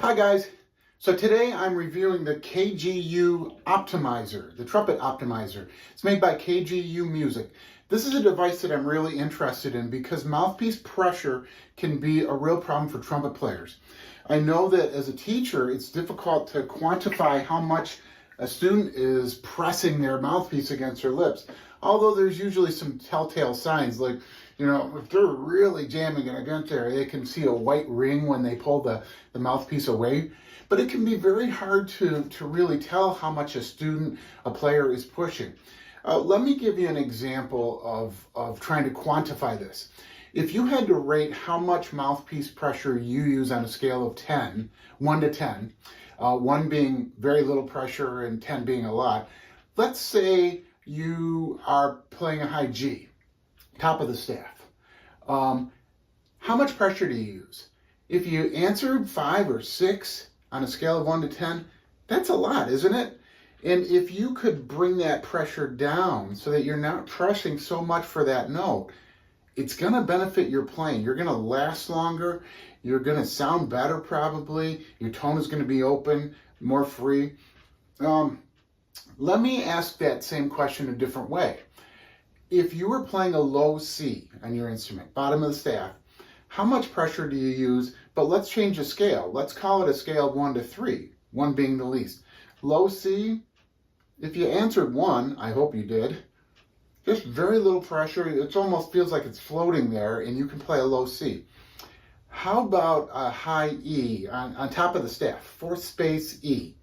Hi guys, so today I'm reviewing the KGU Optimizer, the Trumpet Optimizer. It's made by KGUmusic. This is a device that I'm really interested in because mouthpiece pressure can be a real problem for trumpet players. I know that as a teacher it's difficult to quantify how much a student is pressing their mouthpiece against their lips, although there's usually some telltale signs like, you know, if they're really jamming it against there, they can see a white ring when they pull the mouthpiece away. But it can be very hard to really tell how much a player is pushing. Let me give you an example of trying to quantify this. If you had to rate how much mouthpiece pressure you use on a scale of 10, 1 to 10, 1 being very little pressure and 10 being a lot, let's say you are playing a high G, top of the staff. How much pressure do you use? If you answered 5 or 6 on a scale of 1 to 10, that's a lot, isn't it? And if you could bring that pressure down so that you're not pressing so much for that note, it's going to benefit your playing. You're going to last longer. You're going to sound better probably. Your tone is going to be open, more free. Let me ask that same question a different way. If you were playing a low C on your instrument, bottom of the staff, how much pressure do you use? But let's change the scale. Let's call it a scale of 1 to 3, 1 being the least. Low C, if you answered 1, I hope you did, just very little pressure. It almost feels like it's floating there and you can play a low C. How about a high E on top of the staff, 4th space E?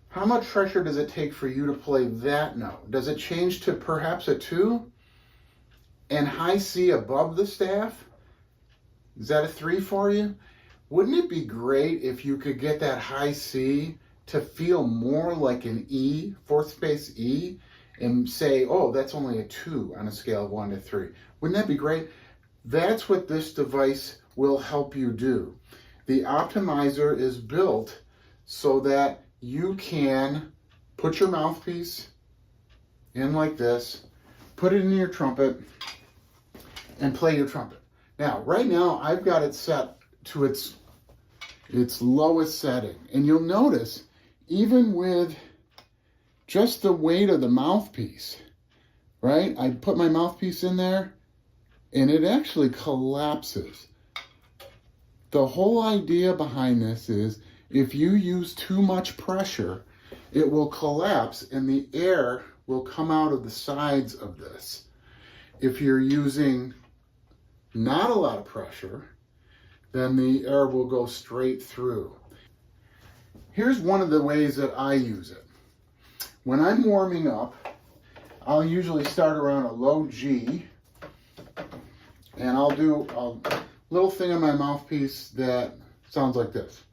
How much pressure does it take for you to play that note? Does it change to perhaps a 2? And high C above the staff? Is that a 3 for you? Wouldn't it be great if you could get that high C to feel more like an E, 4th space E, and say, oh, that's only a 2 on a scale of 1 to 3. Wouldn't that be great? That's what this device will help you do. The Optimizer is built so that you can put your mouthpiece in like this, put it in your trumpet, and play your trumpet. Now, right now, I've got it set to its lowest setting. And you'll notice, even with just the weight of the mouthpiece, right? I put my mouthpiece in there, and it actually collapses. The whole idea behind this is, if you use too much pressure, it will collapse and the air will come out of the sides of this. If you're using not a lot of pressure, then the air will go straight through. Here's one of the ways that I use it. When I'm warming up, I'll usually start around a low G, and I'll do a little thing on my mouthpiece that sounds like this.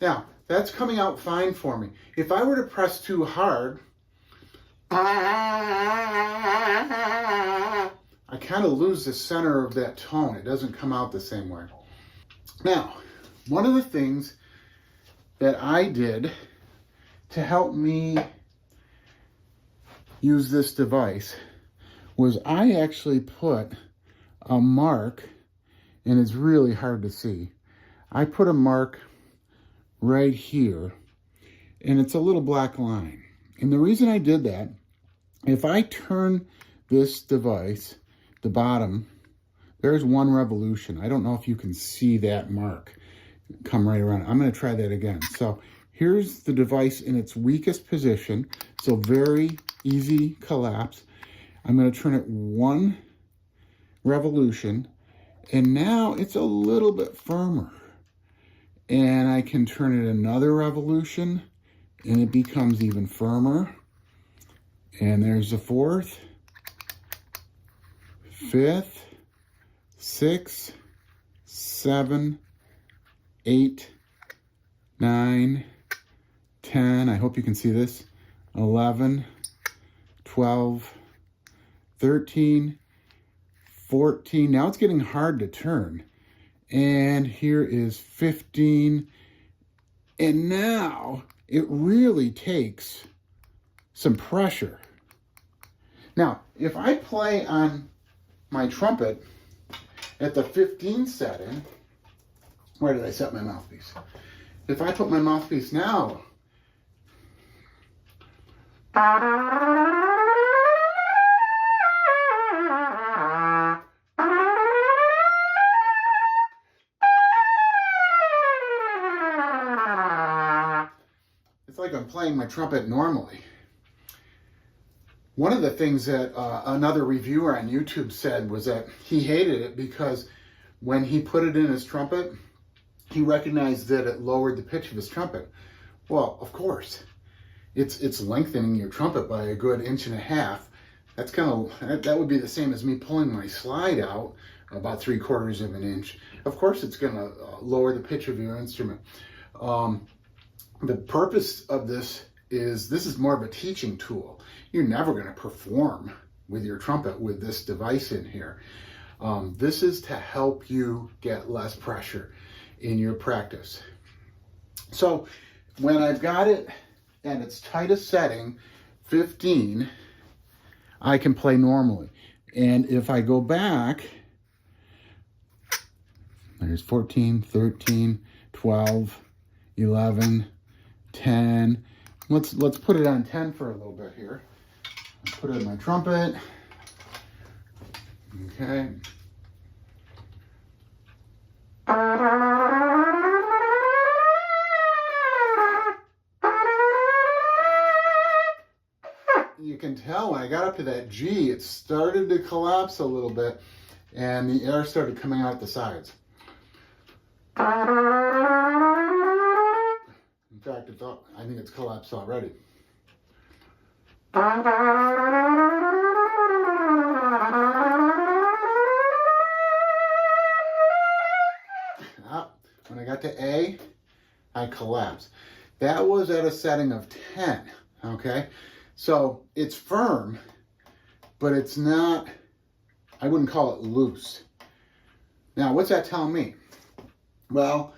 Now, that's coming out fine for me. If I were to press too hard, I kind of lose the center of that tone. It doesn't come out the same way. Now, one of the things that I did to help me use this device was I actually put a mark, and it's really hard to see. I put a mark right here, and it's a little black line. And the reason I did that, if I turn this device, the bottom, there's 1 revolution. I don't know if you can see that mark come right around. I'm going to try that again. So here's the device in its weakest position. So very easy collapse. I'm going to turn it 1 revolution, and now it's a little bit firmer. And I can turn it another revolution, and it becomes even firmer. And there's the 4th, 5th, 6, 7, 8, 9, 10, I hope you can see this, 11, 12, 13, 14. Now it's getting hard to turn. And here is 15. And now it really takes some pressure. Now, if I play on my trumpet at the 15 setting, where did I set my mouthpiece? If I put my mouthpiece now, it's like I'm playing my trumpet normally. One of the things that another reviewer on YouTube said was that he hated it because when he put it in his trumpet, he recognized that it lowered the pitch of his trumpet. Well, of course, it's lengthening your trumpet by a good 1.5 inches. That would be the same as me pulling my slide out about 3/4 of an inch. Of course, it's gonna lower the pitch of your instrument. The purpose of this is more of a teaching tool. You're never going to perform with your trumpet with this device in here. This is to help you get less pressure in your practice. So when I've got it at its tightest setting, 15, I can play normally. And if I go back, there's 14, 13, 12, 11, 10. Let's put it on 10 for a little bit here. Put it in my trumpet. Okay. You can tell when I got up to that G, it started to collapse a little bit and the air started coming out the sides. In fact, I think it's collapsed already. When I got to A, I collapsed. That was at a setting of 10, okay? So it's firm, but it's not, I wouldn't call it loose. Now, what's that telling me? Well,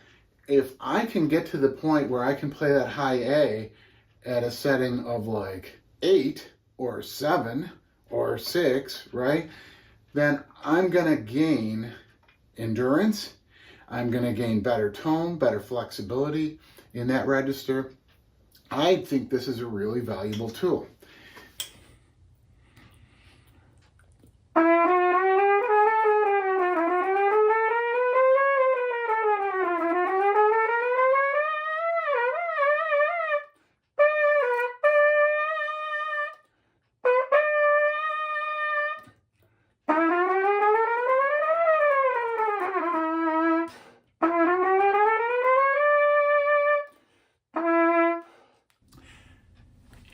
if I can get to the point where I can play that high A at a setting of like 8 or 7 or 6, right? Then I'm gonna gain endurance. I'm gonna gain better tone, better flexibility in that register. I think this is a really valuable tool.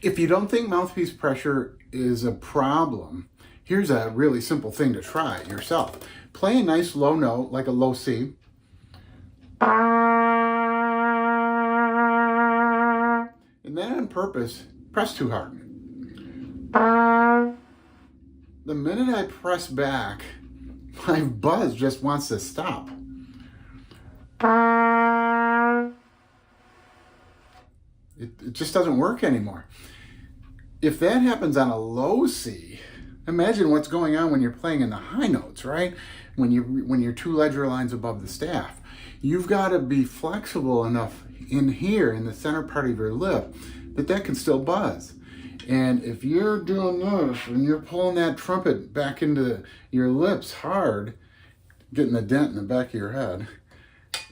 If you don't think mouthpiece pressure is a problem, here's a really simple thing to try yourself. Play a nice low note, like a low C. And then on purpose, press too hard. The minute I press back, my buzz just wants to stop. It just doesn't work anymore. If that happens on a low C, imagine what's going on when you're playing in the high notes, right? When you're 2 ledger lines above the staff. You've got to be flexible enough in here, in the center part of your lip, that can still buzz. And if you're doing this and you're pulling that trumpet back into your lips hard, getting a dent in the back of your head,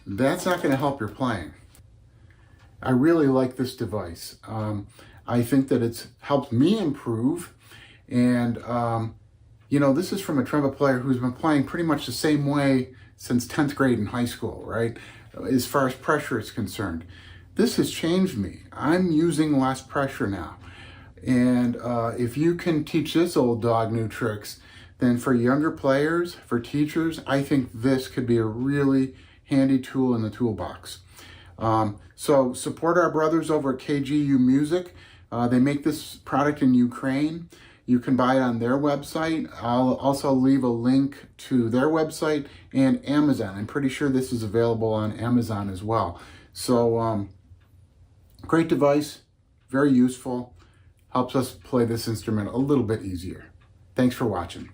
that's not going to help your playing. I really like this device. I think that it's helped me improve. And, you know, this is from a trumpet player who's been playing pretty much the same way since 10th grade in high school, right? As far as pressure is concerned. This has changed me. I'm using less pressure now. And if you can teach this old dog new tricks, then for younger players, for teachers, I think this could be a really handy tool in the toolbox. So support our brothers over at KGUmusic. They make this product in Ukraine. You can buy it on their website. I'll also leave a link to their website and Amazon. I'm pretty sure this is available on Amazon as well. So great device, very useful, helps us play this instrument a little bit easier. Thanks for watching.